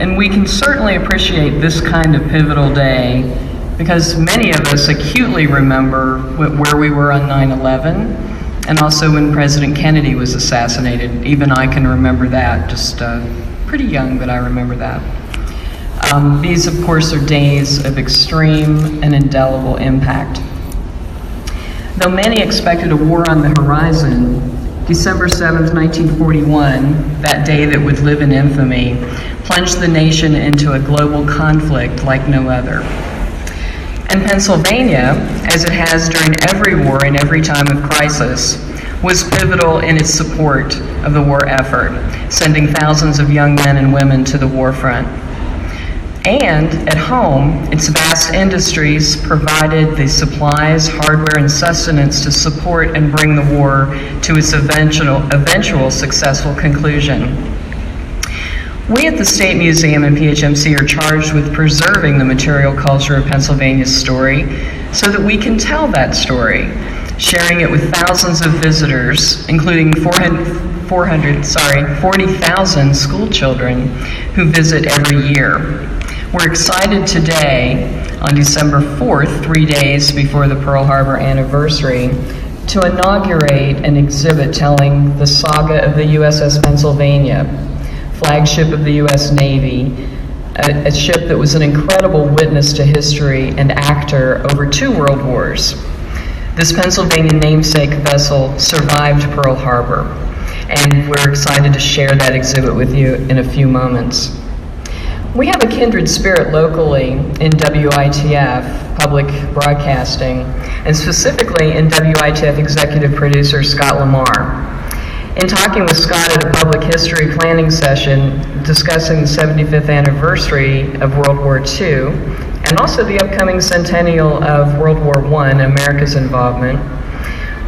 And we can certainly appreciate this kind of pivotal day because many of us acutely remember where we were on 9/11 and also when President Kennedy was assassinated. Even I can remember that, just pretty young, but I remember that. These, of course, are days of extreme and indelible impact. Though many expected a war on the horizon, December 7th, 1941, that day that would live in infamy, plunged the nation into a global conflict like no other. And Pennsylvania, as it has during every war and every time of crisis, was pivotal in its support of the war effort, sending thousands of young men and women to the war front. And at home, its vast industries provided the supplies, hardware, and sustenance to support and bring the war to its eventual successful conclusion. We at the State Museum and PHMC are charged with preserving the material culture of Pennsylvania's story so that we can tell that story, sharing it with thousands of visitors, including 40,000 school children who visit every year. We're excited today, on December 4th, 3 days before the Pearl Harbor anniversary, to inaugurate an exhibit telling the saga of the USS Pennsylvania, flagship of the U.S. Navy, a ship that was an incredible witness to history and actor over 2 world wars. This Pennsylvania namesake vessel survived Pearl Harbor, and we're excited to share that exhibit with you in a few moments. We have a kindred spirit locally in WITF, public broadcasting, and specifically in WITF executive producer Scott Lamar. In talking with Scott at a public history planning session discussing the 75th anniversary of World War II, and also the upcoming centennial of World War I, America's involvement,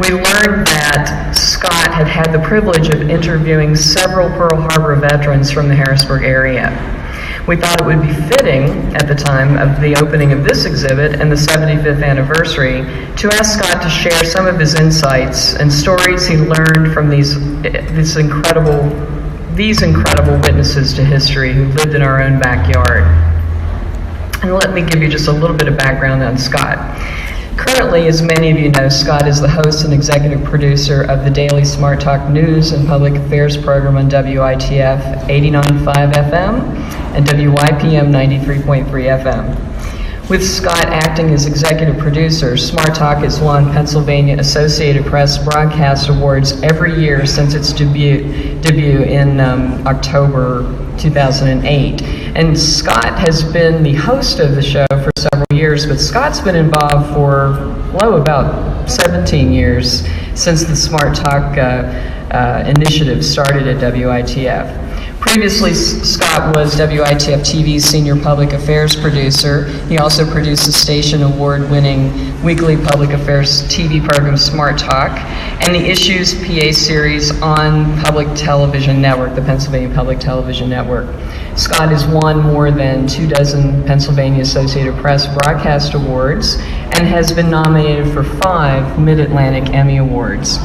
we learned that Scott had had the privilege of interviewing several Pearl Harbor veterans from the Harrisburg area. We thought it would be fitting at the time of the opening of this exhibit and the 75th anniversary to ask Scott to share some of his insights and stories he learned from these incredible witnesses to history who lived in our own backyard. And let me give you just a little bit of background on Scott. Currently, as many of you know, Scott is the host and executive producer of the daily Smart Talk News and Public Affairs program on WITF 89.5 FM and WYPM 93.3 FM. With Scott acting as executive producer, Smart Talk has won Pennsylvania Associated Press Broadcast Awards every year since its debut in October 2008. And Scott has been the host of the show for several years, but Scott's been involved for, about 17 years since the Smart Talk initiative started at WITF. Previously, Scott was WITF TV's senior public affairs producer. He also produced the station award-winning weekly public affairs TV program Smart Talk and the Issues PA series on Public Television Network, the Pennsylvania Public Television Network. Scott has won more than 24 Pennsylvania Associated Press Broadcast Awards and has been nominated for 5 Mid-Atlantic Emmy Awards.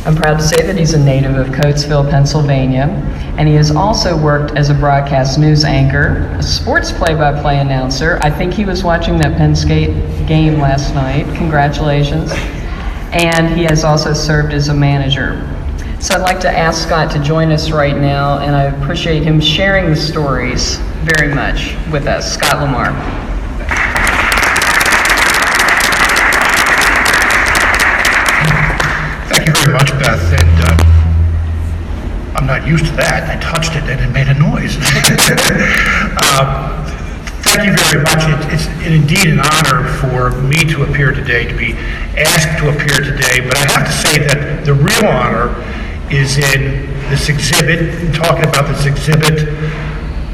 I'm proud to say that he's a native of Coatesville, Pennsylvania, and he has also worked as a broadcast news anchor, a sports play-by-play announcer. I think he was watching that Penn State game last night. Congratulations. And he has also served as a manager. So I'd like to ask Scott to join us right now, and I appreciate him sharing the stories very much with us. Scott Lamar. Thank you very much, Beth, and I'm not used to that. I touched it and it made a noise. Thank you very much. It's indeed an honor for me to appear today, to be asked to appear today, but I have to say that the real honor is in this exhibit, talking about this exhibit,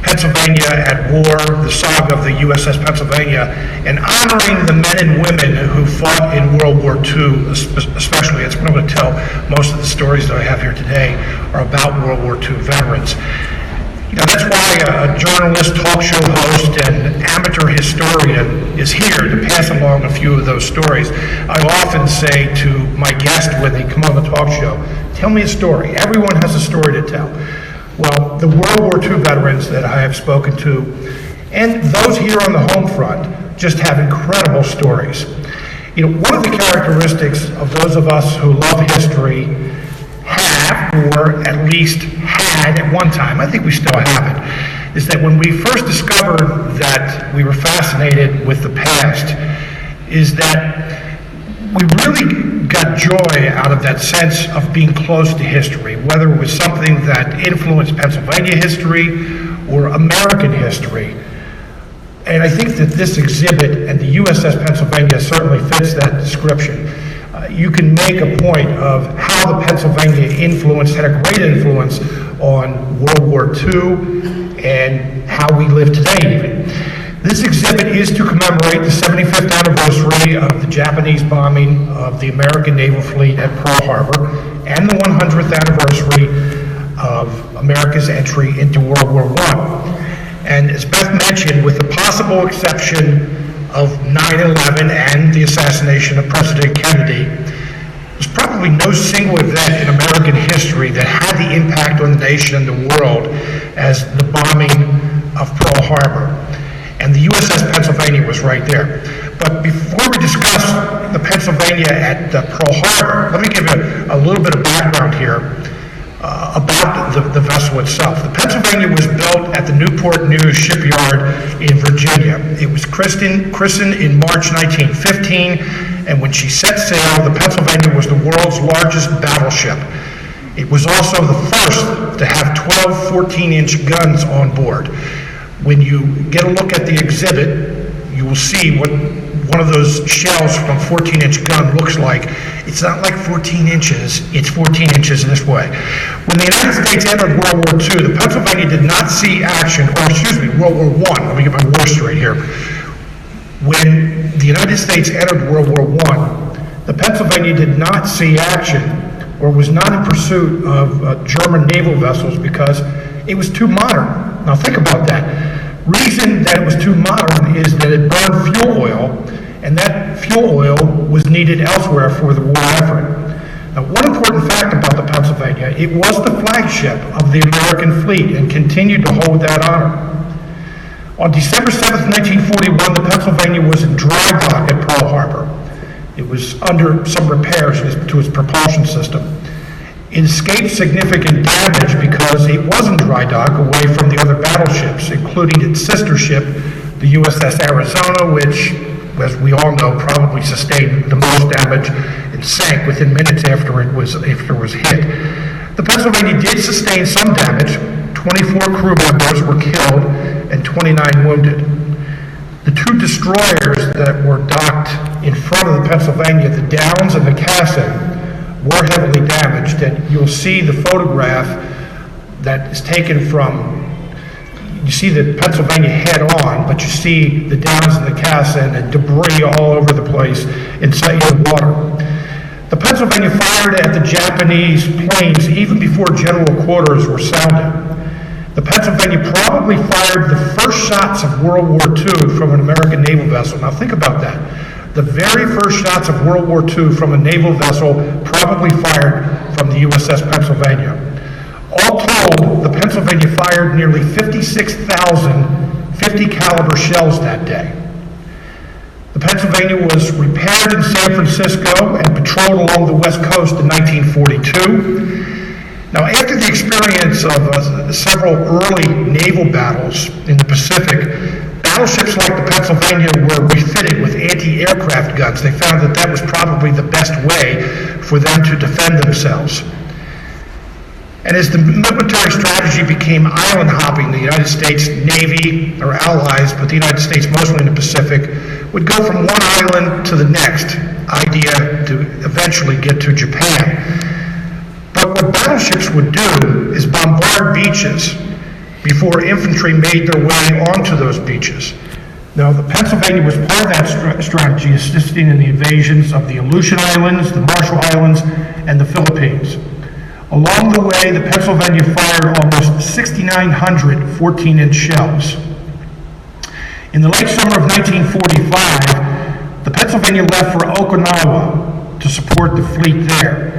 Pennsylvania at War, the saga of the USS Pennsylvania, and honoring the men and women who fought in World War II, especially. It's what I'm going to tell. Most of the stories that I have here today are about World War II veterans. That's why a journalist, talk show host, and amateur historian is here to pass along a few of those stories. I often say to my guests when they come on the talk show, tell me a story. Everyone has a story to tell. Well, the World War II veterans that I have spoken to, and those here on the home front, just have incredible stories. One of the characteristics of those of us who love history have, or at least had at one time, I think we still have it, is that when we first discovered that we were fascinated with the past, is that we really got joy out of that sense of being close to history, whether it was something that influenced Pennsylvania history or American history. And I think that this exhibit and the USS Pennsylvania certainly fits that description. You can make a point of how the Pennsylvania had a great influence on World War II and how we live today even. This exhibit is to commemorate the 75th anniversary of the Japanese bombing of the American naval fleet at Pearl Harbor and the 100th anniversary of America's entry into World War I. And as Beth mentioned, with the possible exception of 9/11 and the assassination of President Kennedy, there's probably no single event in American history that had the impact on the nation and the world as the bombing of Pearl Harbor. And the USS Pennsylvania was right there. But before we discuss the Pennsylvania at Pearl Harbor, let me give you a little bit of background here about the vessel itself. The Pennsylvania was built at the Newport News shipyard in Virginia. It was christened in March 1915, and when she set sail, the Pennsylvania was the world's largest battleship. It was also the first to have 12 14-inch guns on board. When you get a look at the exhibit, you will see what one of those shells from a 14-inch gun looks like. It's not like 14 inches, it's 14 inches this way. When the United States entered World War II, the Pennsylvania did not see action, World War I, let me get my words straight here. When the United States entered World War I, the Pennsylvania did not see action or was not in pursuit of German naval vessels because it was too modern. Now think about that. Reason that it was too modern is that it burned fuel oil, and that fuel oil was needed elsewhere for the war effort. Now, one important fact about the Pennsylvania, it was the flagship of the American fleet and continued to hold that honor. On December 7th, 1941, the Pennsylvania was in dry dock at Pearl Harbor. It was under some repairs to its propulsion system. It escaped significant damage because it was in dry dock away from the other battleships, including its sister ship, the USS Arizona, which, as we all know, probably sustained the most damage and sank within minutes after it was hit. The Pennsylvania did sustain some damage. 24 crew members were killed and 29 wounded. The two destroyers that were docked in front of the Pennsylvania, the Downs and the Cassin, were heavily damaged, and you'll see the photograph that is taken from, you see the Pennsylvania head on, but you see the Downs and the Cassin and debris all over the place inside the water. The Pennsylvania fired at the Japanese planes even before general quarters were sounded. The Pennsylvania probably fired the first shots of World War II from an American naval vessel. Now think about that. The very first shots of World War II from a naval vessel probably fired from the USS Pennsylvania. All told, the Pennsylvania fired nearly 56,000 50 caliber shells that day. The Pennsylvania was repaired in San Francisco and patrolled along the West Coast in 1942. Now, after the experience of several early naval battles in the Pacific, battleships like the Pennsylvania were refitted with anti-aircraft guns. They found that that was probably the best way for them to defend themselves. And as the military strategy became island hopping, the United States Navy, or allies, but the United States mostly in the Pacific, would go from one island to the next, idea to eventually get to Japan. But what battleships would do is bombard beaches before infantry made their way onto those beaches. Now, the Pennsylvania was part of that strategy, assisting in the invasions of the Aleutian Islands, the Marshall Islands, and the Philippines. Along the way, the Pennsylvania fired almost 6,900 14-inch shells. In the late summer of 1945, the Pennsylvania left for Okinawa to support the fleet there.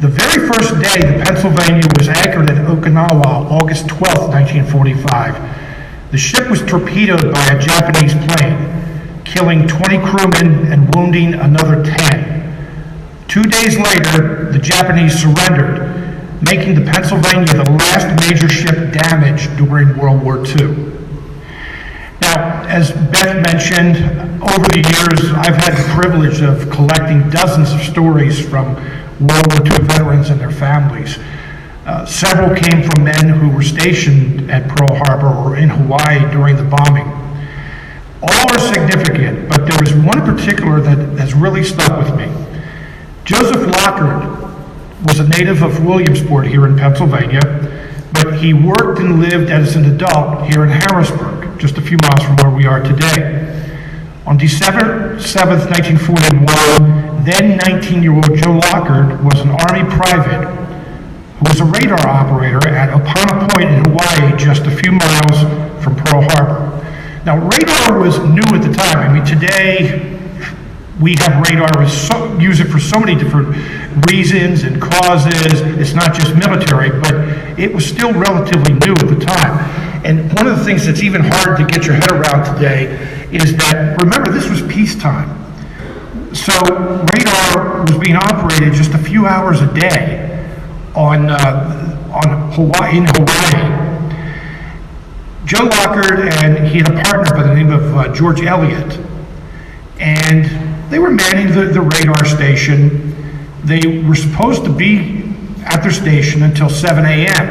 The very first day the Pennsylvania was anchored at Okinawa, August 12, 1945, the ship was torpedoed by a Japanese plane, killing 20 crewmen and wounding another 10. 2 days later, the Japanese surrendered, making the Pennsylvania the last major ship damaged during World War II. Now, as Beth mentioned, over the years, I've had the privilege of collecting dozens of stories from World War II veterans and their families. Several came from men who were stationed at Pearl Harbor or in Hawaii during the bombing. All are significant, but there is one in particular that has really stuck with me. Joseph Lockard was a native of Williamsport here in Pennsylvania, but he worked and lived as an adult here in Harrisburg, just a few miles from where we are today. On December 7th, 1941, then 19-year-old Joe Lockard was an Army private who was a radar operator at Opana Point in Hawaii, just a few miles from Pearl Harbor. Now, radar was new at the time. I mean, today we have radar, we use it for so many different reasons and causes. It's not just military, but it was still relatively new at the time. And one of the things that's even hard to get your head around today is that, remember, this was peacetime. So radar was being operated just a few hours a day in Hawaii. Joe Lockard and he had a partner by the name of George Elliott, and they were manning the radar station. They were supposed to be at their station until 7 a.m.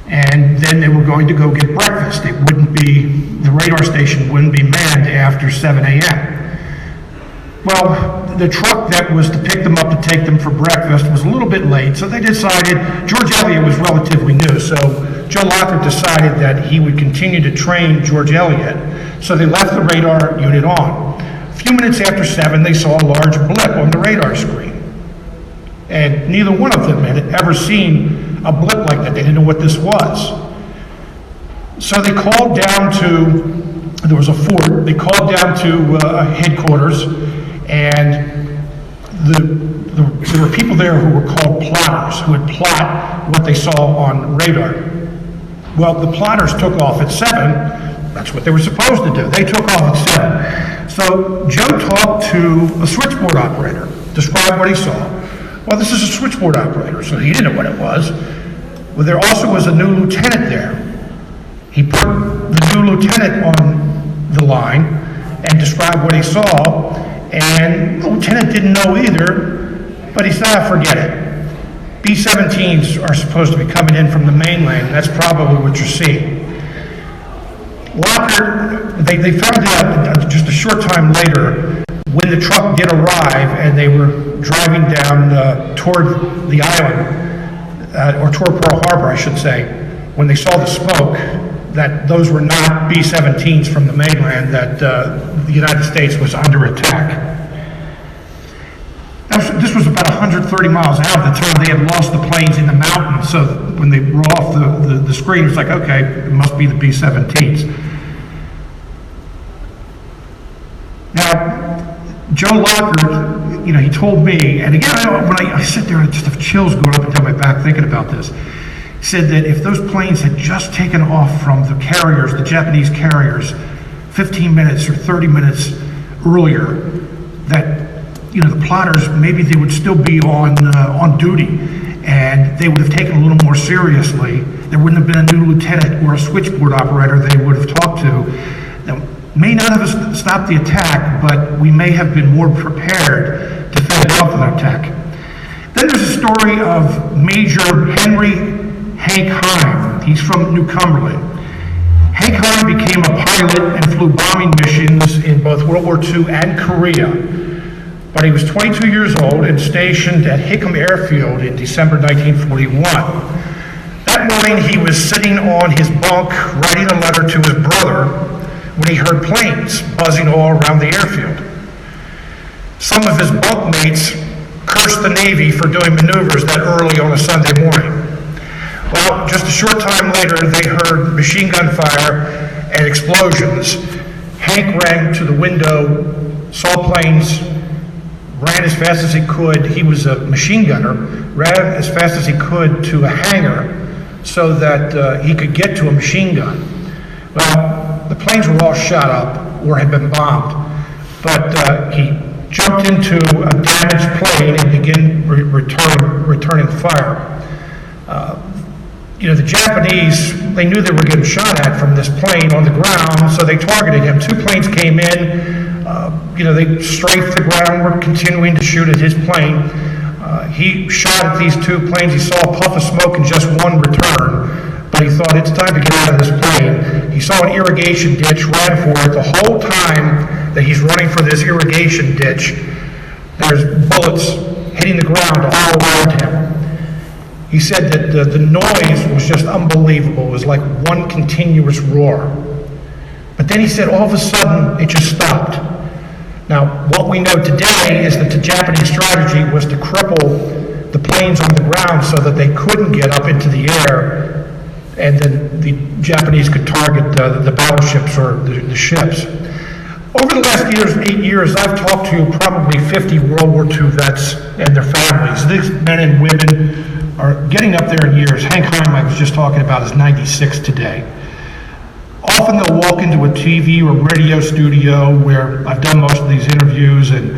and then they were going to go get breakfast. The radar station wouldn't be manned after 7 a.m. Well, the truck that was to pick them up to take them for breakfast was a little bit late, so they decided, George Elliott was relatively new, so Joe Lockard decided that he would continue to train George Elliott, so they left the radar unit on. A few minutes after 7, they saw a large blip on the radar screen, and neither one of them had ever seen a blip like that. They didn't know what this was. So they called down to, there was a fort, they called down to headquarters, and there were people there who were called plotters, who would plot what they saw on radar. Well, the plotters took off at 7. That's what they were supposed to do. They took off at 7. So Joe talked to a switchboard operator, described what he saw. Well, this is a switchboard operator, so he didn't know what it was. Well, there also was a new lieutenant there. He put the new lieutenant on the line and described what he saw, and the lieutenant didn't know either, but he said, forget it. B-17s are supposed to be coming in from the mainland, and that's probably what you're seeing. Lockard, they found out just a short time later when the truck did arrive and they were driving down toward the island, or toward Pearl Harbor, I should say, when they saw the smoke, that those were not B-17s from the mainland, that the United States was under attack. This was about 130 miles out at the time. They had lost the planes in the mountains, so when they were off the screen, it was like, okay, it must be the B-17s. Now, Joe Lockard, he told me, and again, when I sit there, I just have chills going up and down my back thinking about this. He said that if those planes had just taken off from the carriers, the Japanese carriers, 15 minutes or 30 minutes earlier, that the plotters, maybe they would still be on duty, and they would have taken a little more seriously. There wouldn't have been a new lieutenant or a switchboard operator they would have talked to. That may not have stopped the attack, but we may have been more prepared to fend off an attack. Then there's a story of Major Henry Hank Heim. He's from New Cumberland. Hank Heim became a pilot and flew bombing missions in both World War II and Korea. But he was 22 years old and stationed at Hickam Airfield in December 1941. That morning he was sitting on his bunk writing a letter to his brother when he heard planes buzzing all around the airfield. Some of his bunkmates cursed the Navy for doing maneuvers that early on a Sunday morning. Well, just a short time later, they heard machine gun fire and explosions. Hank ran to the window, saw planes ran as fast as he could. He was a machine gunner, ran as fast as he could to a hangar so that he could get to a machine gun. Well, the planes were all shot up or had been bombed, but he jumped into a damaged plane and began returning fire. The Japanese, they knew they were getting shot at from this plane on the ground, so they targeted him. 2 planes came in. They strafed the ground, were continuing to shoot at his plane. He shot at these 2 planes. He saw a puff of smoke and just one return, but he thought, it's time to get out of this plane. He saw an irrigation ditch, ran for it. The whole time that he's running for this irrigation ditch, there's bullets hitting the ground all around him. He said that the noise was just unbelievable. It was like one continuous roar. But then he said all of a sudden it just stopped. Now, what we know today is that the Japanese strategy was to cripple the planes on the ground so that they couldn't get up into the air, and then the Japanese could target the battleships or the ships. Over the last 8 years, I've talked to probably 50 World War II vets and their families. These men and women are getting up there in years. Hank Heim, I was just talking about, is 96 today. Often they'll walk into a TV or radio studio where I've done most of these interviews and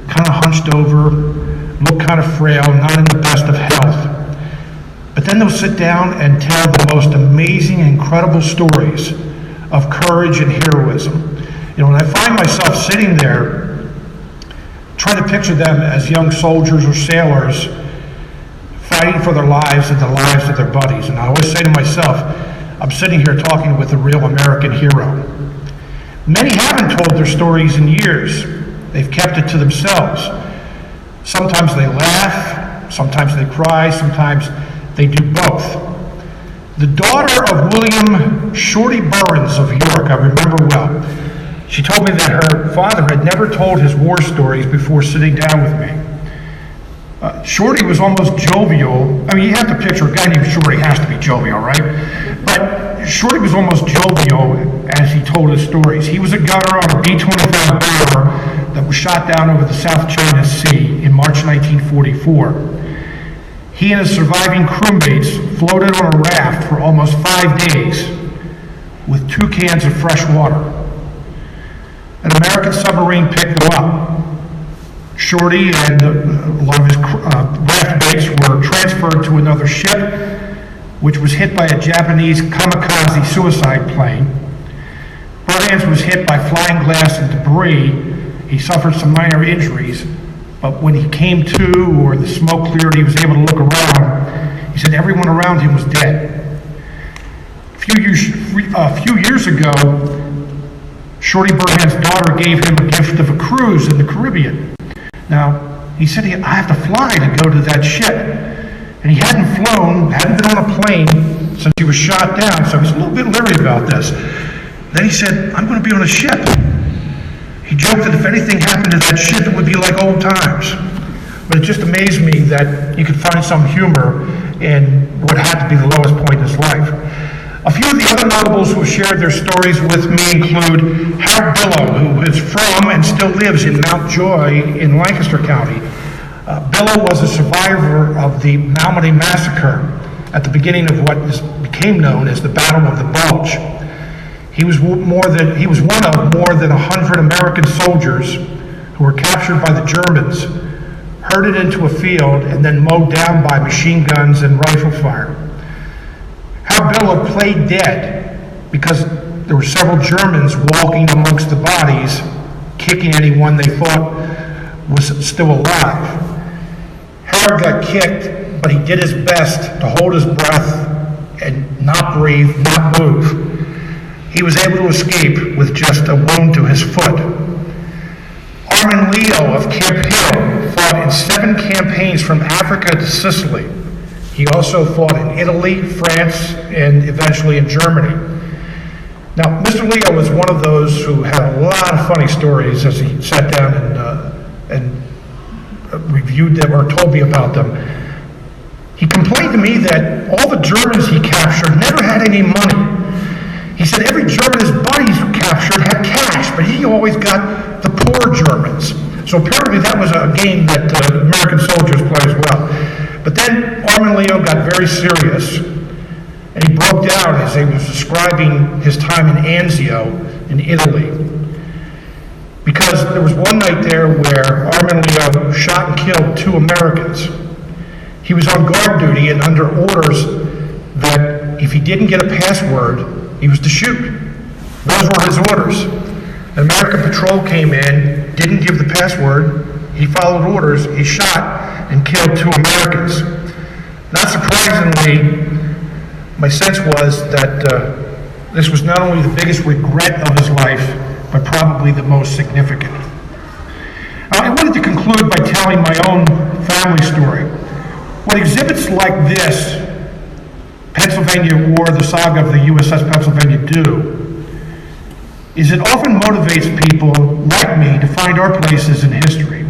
kind of hunched over, look kind of frail, not in the best of health. But then they'll sit down and tell the most amazing, incredible stories of courage and heroism. When I find myself sitting there trying to picture them as young soldiers or sailors fighting for their lives and the lives of their buddies. And I always say to myself, I'm sitting here talking with a real American hero. Many haven't told their stories in years. They've kept it to themselves. Sometimes they laugh, sometimes they cry, sometimes they do both. The daughter of William Shorty Burns of York, I remember well. She told me that her father had never told his war stories before sitting down with me. Shorty was almost jovial. I mean, you have to picture a guy named Shorty has to be jovial, right? But Shorty was almost jovial as he told his stories. He was a gunner on a B-25 bomber that was shot down over the South China Sea in March 1944. He and his surviving crewmates floated on a raft for almost 5 days with 2 cans of fresh water. An American submarine picked them up. Shorty and a lot of his raft mates were transferred to another ship, which was hit by a Japanese kamikaze suicide plane. Burns was hit by flying glass and debris. He suffered some minor injuries, but when he came to, or the smoke cleared, he was able to look around. He said everyone around him was dead. A few years ago, Shorty Burns' daughter gave him a gift of a cruise in the Caribbean. Now, he said, I have to fly to go to that ship. And he hadn't been on a plane since he was shot down, so he's a little bit leery about this. Then he said, I'm going to be on a ship. He joked that if anything happened to that ship, it would be like old times. But it just amazed me that you could find some humor in what had to be the lowest point in his life. A few of the other notables who shared their stories with me include Harold Billow, who is from and still lives in Mount Joy in Lancaster County. Billow was a survivor of the Malmedy Massacre at the beginning of what became known as the Battle of the Bulge. He was one of more than 100 American soldiers who were captured by the Germans, herded into a field, and then mowed down by machine guns and rifle fire. How Billow played dead because there were several Germans walking amongst the bodies, kicking anyone they thought was still alive. Harold got kicked, but he did his best to hold his breath and not breathe, not move. He was able to escape with just a wound to his foot. Armin Leo of Camp Hill fought in 7 campaigns from Africa to Sicily. He also fought in Italy, France, and eventually in Germany. Now, Mr. Leo was one of those who had a lot of funny stories as he sat down and reviewed them or told me about them. He complained to me that all the Germans he captured never had any money. He said every German his buddies captured had cash, but he always got the poor Germans. So apparently that was a game that American soldiers played as well. But then Armin Leo got very serious, and he broke down as he was describing his time in Anzio in Italy. Because there was one night there where Armin Leo shot and killed 2 Americans. He was on guard duty and under orders that if he didn't get a password, he was to shoot. Those were his orders. An American patrol came in, didn't give the password, he followed orders, he shot and killed 2 Americans. Not surprisingly, my sense was that this was not only the biggest regret of his life, but probably the most significant. I wanted to conclude by telling my own family story. What exhibits like this, Pennsylvania War, the Saga of the USS Pennsylvania do, is it often motivates people like me to find our places in history.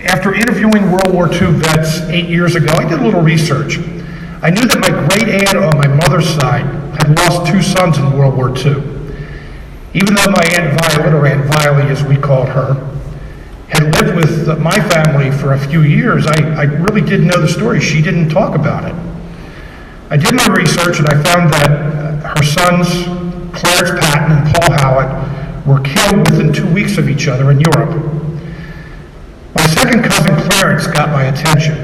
After interviewing World War II vets 8 years ago, I did a little research. I knew that my great aunt on my mother's side had lost 2 sons in World War II. Even though my Aunt Violet, or Aunt Viley as we called her, had lived with my family for a few years, I really didn't know the story. She didn't talk about it. I did my research and I found that her sons, Clarence Patton and Paul Howard, were killed within 2 weeks of each other in Europe. My second cousin Clarence got my attention.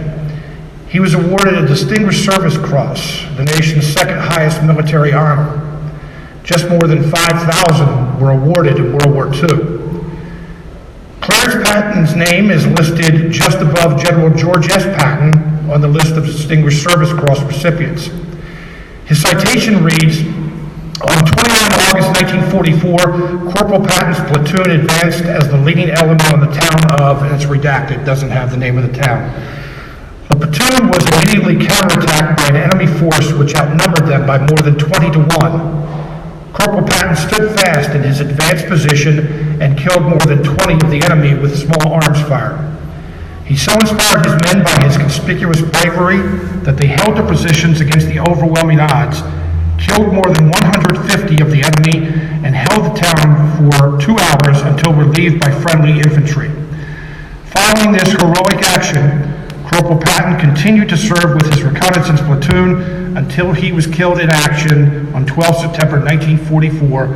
He was awarded a Distinguished Service Cross, the nation's second highest military honor. Just more than 5,000 were awarded in World War II. Clarence Patton's name is listed just above General George S. Patton on the list of Distinguished Service Cross recipients. His citation reads, on 29 August 1944, Corporal Patton's platoon advanced as the leading element on the town of, and it's redacted, doesn't have the name of the town. The platoon was immediately counterattacked by an enemy force which outnumbered them by more than 20 to 1. Corporal Patton stood fast in his advanced position and killed more than 20 of the enemy with small arms fire. He so inspired his men by his conspicuous bravery that they held their positions against the overwhelming odds, killed more than 150 of the enemy, and held the town for 2 hours until relieved by friendly infantry. Following this heroic action, Corporal Patton continued to serve with his reconnaissance platoon until he was killed in action on 12 September 1944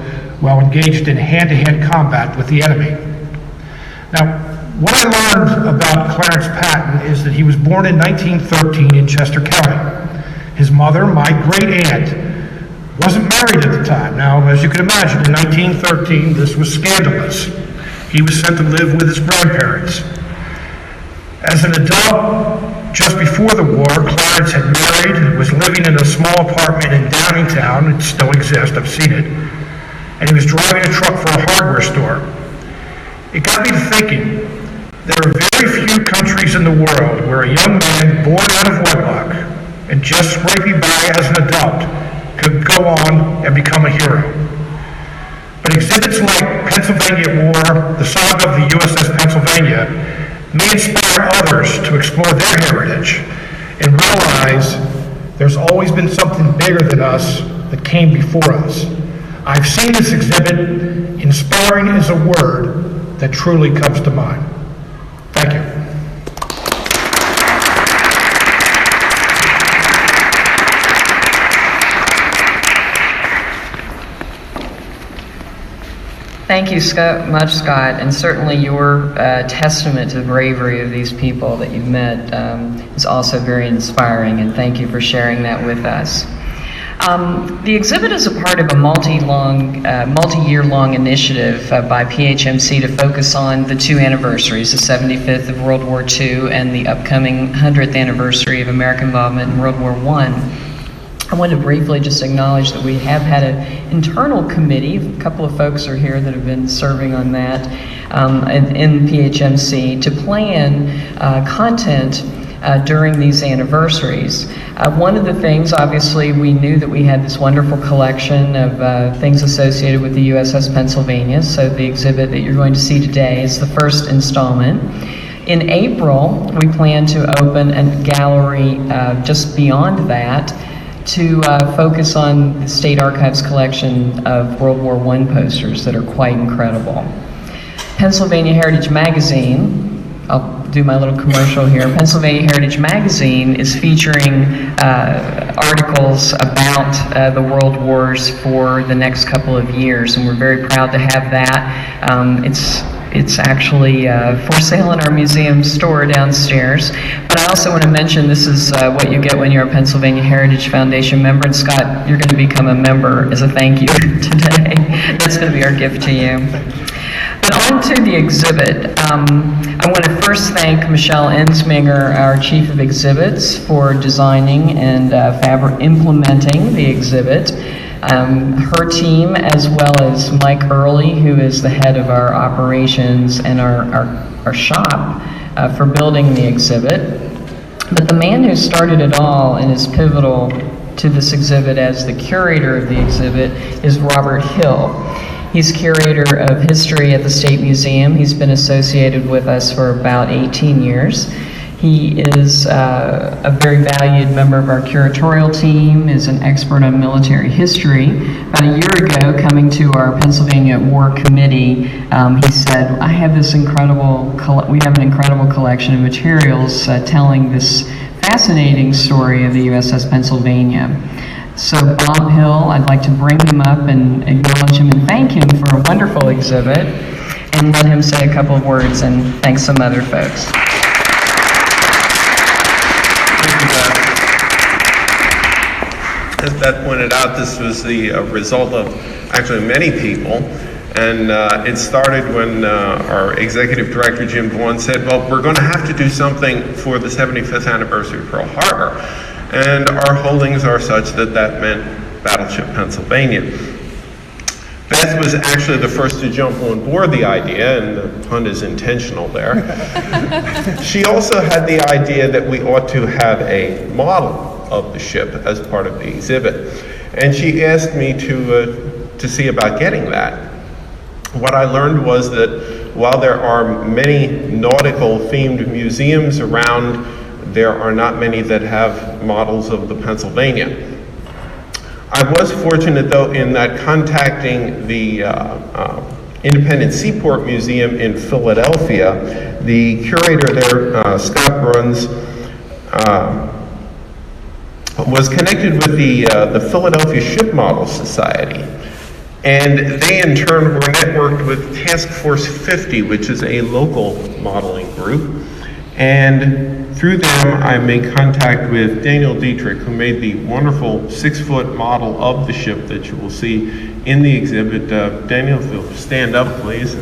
while engaged in hand-to-hand combat with the enemy. Now, what I learned about Clarence Patton is that he was born in 1913 in Chester County. His mother, my great aunt, wasn't married at the time. Now, as you can imagine, in 1913, this was scandalous. He was sent to live with his grandparents. As an adult, just before the war, Clarence had married, was living in a small apartment in Downingtown. It still exists, I've seen it. And he was driving a truck for a hardware store. It got me to thinking, there are very few countries in the world where a young man born out of wedlock and just scraping by as an adult could go on and become a hero. But exhibits like Pennsylvania War, the Saga of the USS Pennsylvania, may inspire others to explore their heritage and realize there's always been something bigger than us that came before us. I've seen this exhibit. Inspiring is a word that truly comes to mind. Thank you. Thank you much, Scott, and certainly your testament to the bravery of these people that you've met is also very inspiring, and thank you for sharing that with us. The exhibit is a part of a multi-year-long initiative by PHMC to focus on the 2 anniversaries, the 75th of World War II and the upcoming 100th anniversary of American involvement in World War I. I want to briefly just acknowledge that we have had an internal committee. A couple of folks are here that have been serving on that in PHMC to plan content during these anniversaries. One of the things, obviously, we knew that we had this wonderful collection of things associated with the USS Pennsylvania, so the exhibit that you're going to see today is the first installment. In April, we plan to open a gallery just beyond that to focus on the State Archives collection of World War I posters that are quite incredible. Pennsylvania Heritage Magazine, I'll do my little commercial here. Pennsylvania Heritage Magazine is featuring articles about the World Wars for the next couple of years, and we're very proud to have that. It's actually for sale in our museum store downstairs. But I also want to mention this is what you get when you're a Pennsylvania Heritage Foundation member. And Scott, you're going to become a member as a thank you today. That's going to be our gift to you. But on to the exhibit. I want to first thank Michelle Ensminger, our Chief of Exhibits, for designing and implementing the exhibit. Her team, as well as Mike Early, who is the head of our operations and our shop, for building the exhibit. But the man who started it all and is pivotal to this exhibit as the curator of the exhibit is Robert Hill. He's curator of history at the State Museum. He's been associated with us for about 18 years. He is a very valued member of our curatorial team, is an expert on military history. About a year ago, coming to our Pennsylvania War Committee, he said, we have an incredible collection of materials telling this fascinating story of the USS Pennsylvania. So Bob Hill, I'd like to bring him up and acknowledge him and thank him for a wonderful exhibit, and let him say a couple of words and thank some other folks. As Beth pointed out, this was the result of actually many people, and it started when our executive director, Jim Vaughn, said, well, we're going to have to do something for the 75th anniversary of Pearl Harbor, and our holdings are such that that meant Battleship Pennsylvania. Beth was actually the first to jump on board the idea, and the pun is intentional there. She also had the idea that we ought to have a model of the ship as part of the exhibit. And she asked me to see about getting that. What I learned was that while there are many nautical themed museums around, there are not many that have models of the Pennsylvania. I was fortunate though in that contacting the Independent Seaport Museum in Philadelphia, the curator there, Scott Bruns, was connected with the Philadelphia Ship Model Society. And they in turn were networked with Task Force 50, which is a local modeling group. And through them, I made contact with Daniel Dietrich, who made the wonderful 6-foot model of the ship that you will see in the exhibit. Daniel, if you'll stand up, please.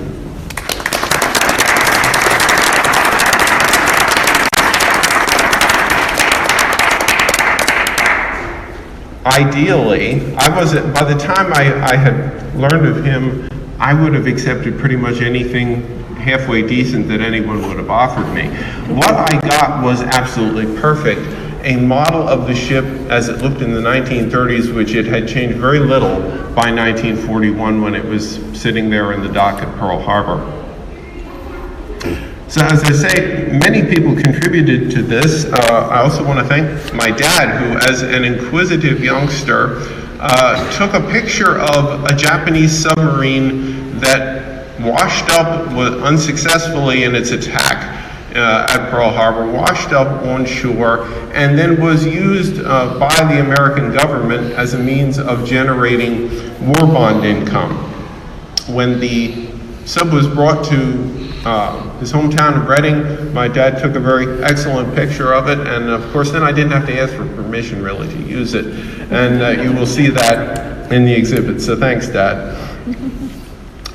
Ideally, by the time I had learned of him, I would have accepted pretty much anything halfway decent that anyone would have offered me. What I got was absolutely perfect. A model of the ship as it looked in the 1930s, which it had changed very little by 1941 when it was sitting there in the dock at Pearl Harbor. So as I say, many people contributed to this. I also want to thank my dad, who as an inquisitive youngster, took a picture of a Japanese submarine that washed up unsuccessfully in its attack at Pearl Harbor, washed up on shore, and then was used by the American government as a means of generating war bond income. When the sub was brought to his hometown of Reading, my dad took a very excellent picture of it, and of course then I didn't have to ask for permission really to use it, and you will see that in the exhibit, so thanks, Dad.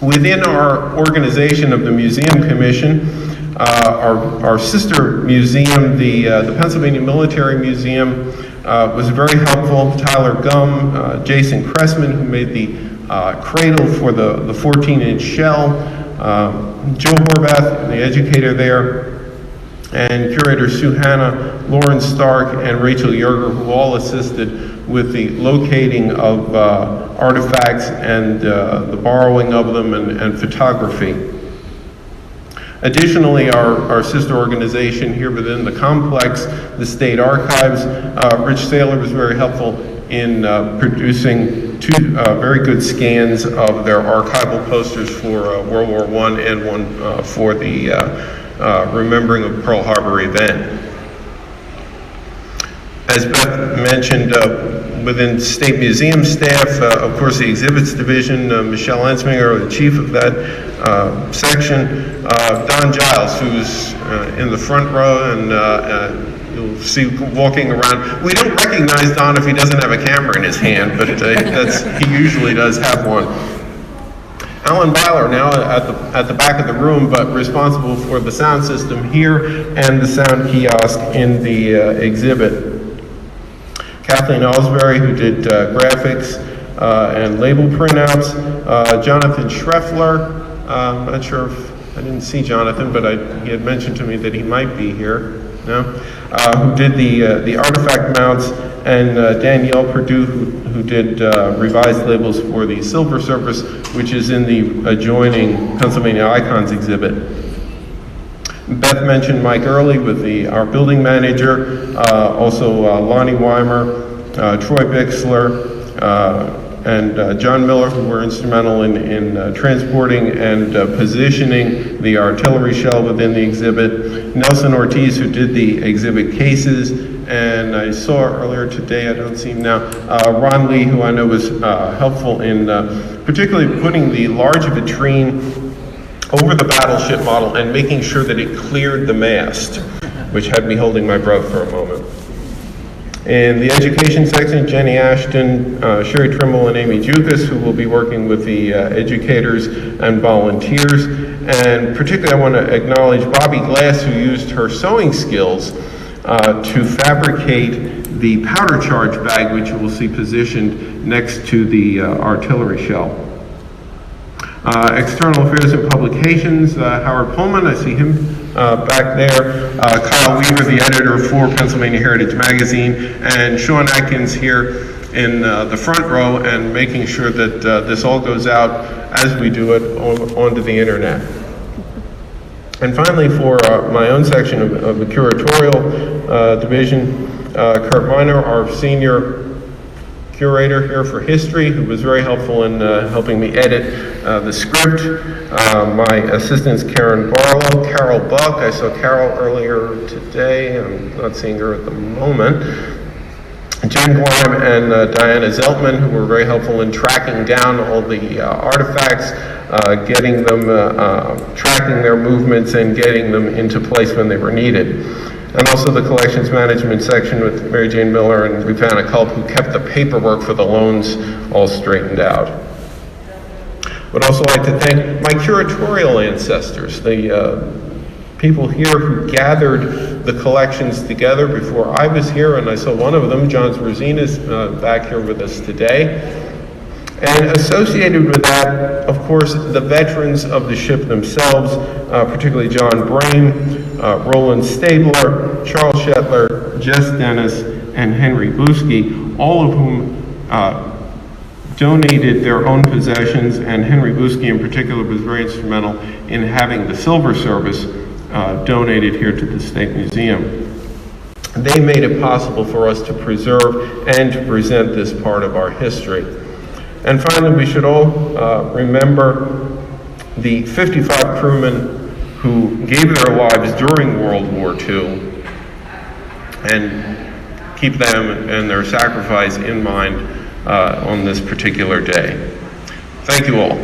Within our organization of the Museum Commission, our sister museum, the Pennsylvania Military Museum, was very helpful. Tyler Gum, Jason Cressman, who made the cradle for the 14-inch shell, Joe Horvath, the educator there, and curator Sue Hanna, Lauren Stark, and Rachel Yerger, who all assisted with the locating of artifacts and the borrowing of them and photography. Additionally, our sister organization here within the complex, the State Archives, Rich Saylor was very helpful in producing two very good scans of their archival posters for World War I and one for the Remembering of Pearl Harbor event. As Beth mentioned, within State Museum staff, of course, the Exhibits Division, Michelle Ensminger, the chief of that section, Don Giles, who's in the front row, and you'll see walking around. We don't recognize Don if he doesn't have a camera in his hand, but he usually does have one. Alan Byler, now at the back of the room, but responsible for the sound system here and the sound kiosk in the exhibit. Kathleen Ellsbury, who did graphics and label printouts. Jonathan Schreffler, I'm not sure if I didn't see Jonathan, but he had mentioned to me that he might be here. No? Who did the artifact mounts, and Danielle Perdue, who did revised labels for the Silver Service, which is in the adjoining Pennsylvania Icons exhibit. Beth mentioned Mike Early with our building manager, also Lonnie Weimer, Troy Bixler, and John Miller, who were instrumental in transporting and positioning the artillery shell within the exhibit. Nelson Ortiz, who did the exhibit cases, and I saw earlier today, I don't see him now, Ron Lee, who I know was helpful in particularly putting the large vitrine over the battleship model and making sure that it cleared the mast, which had me holding my breath for a moment. In the education section, Jenny Ashton, Sherry Trimble, and Amy Jukas, who will be working with the educators and volunteers. And particularly I want to acknowledge Bobby Glass, who used her sewing skills to fabricate the powder charge bag, which you will see positioned next to the artillery shell. External Affairs and Publications, Howard Pullman, I see him back there. Kyle Weaver, the editor for Pennsylvania Heritage Magazine, and Sean Atkins here in the front row, and making sure that this all goes out as we do it onto the internet. And finally, for my own section of the curatorial division, Kurt Miner, our senior curator here for history, who was very helpful in helping me edit the script. My assistants, Karen Barlow, Carol Buck. I saw Carol earlier today. I'm not seeing her at the moment. Jen Glime and Diana Zeltman, who were very helpful in tracking down all the artifacts, getting them, tracking their movements, and getting them into place when they were needed. And also the collections management section with Mary Jane Miller and Rupana Culp, who kept the paperwork for the loans all straightened out. Would also like to thank my curatorial ancestors, the people here who gathered the collections together before I was here, and I saw one of them, John Zbrzina, is back here with us today. And associated with that, of course, the veterans of the ship themselves, particularly John Brain, Roland Stabler, Charles Shetler, Jess Dennis, and Henry Buski, all of whom donated their own possessions, and Henry Buski in particular was very instrumental in having the Silver Service donated here to the State Museum. They made it possible for us to preserve and to present this part of our history. And finally, we should all remember the 55 crewmen who gave their lives during World War II, and keep them and their sacrifice in mind on this particular day. Thank you all.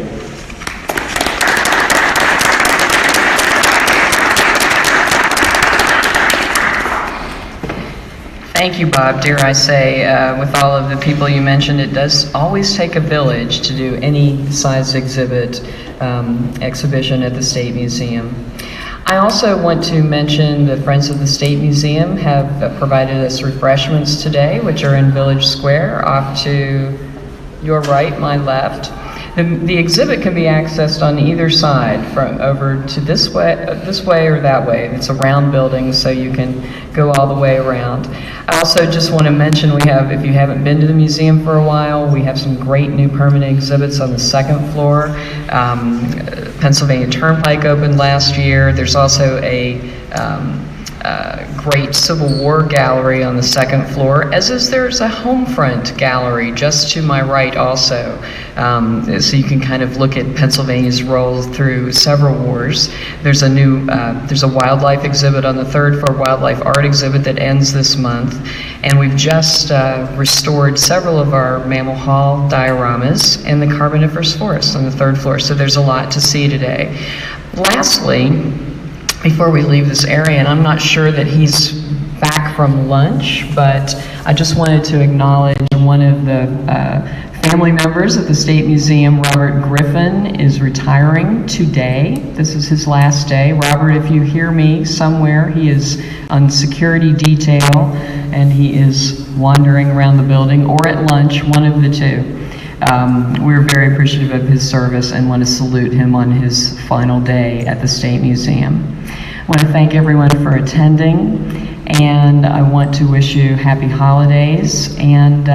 Thank you, Bob. Dare I say, with all of the people you mentioned, it does always take a village to do any size exhibit, exhibition at the State Museum. I also want to mention the Friends of the State Museum have provided us refreshments today, which are in Village Square, off to your right, my left. The exhibit can be accessed on either side, from over to this way or that way. It's a round building, so you can go all the way around. I also just want to mention we have, if you haven't been to the museum for a while, we have some great new permanent exhibits on the second floor. Pennsylvania Turnpike opened last year. There's also a great Civil War gallery on the second floor, as is there's a Homefront gallery just to my right also. So you can kind of look at Pennsylvania's role through several wars. There's a wildlife exhibit on the third floor, wildlife art exhibit that ends this month. And we've just restored several of our Mammal Hall dioramas in the Carboniferous forest on the third floor. So there's a lot to see today. Lastly, before we leave this area, and I'm not sure that he's back from lunch, but I just wanted to acknowledge one of the family members at the State Museum. Robert Griffin is retiring today. This is his last day. Robert, if you hear me somewhere, he is on security detail and he is wandering around the building or at lunch, one of the two. We're very appreciative of his service and want to salute him on his final day at the State Museum. I want to thank everyone for attending, and I want to wish you happy holidays and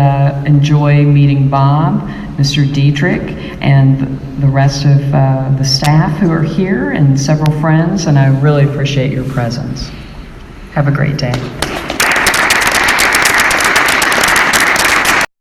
enjoy meeting Bob, Mr. Dietrich, and the rest of the staff who are here and several friends, and I really appreciate your presence. Have a great day.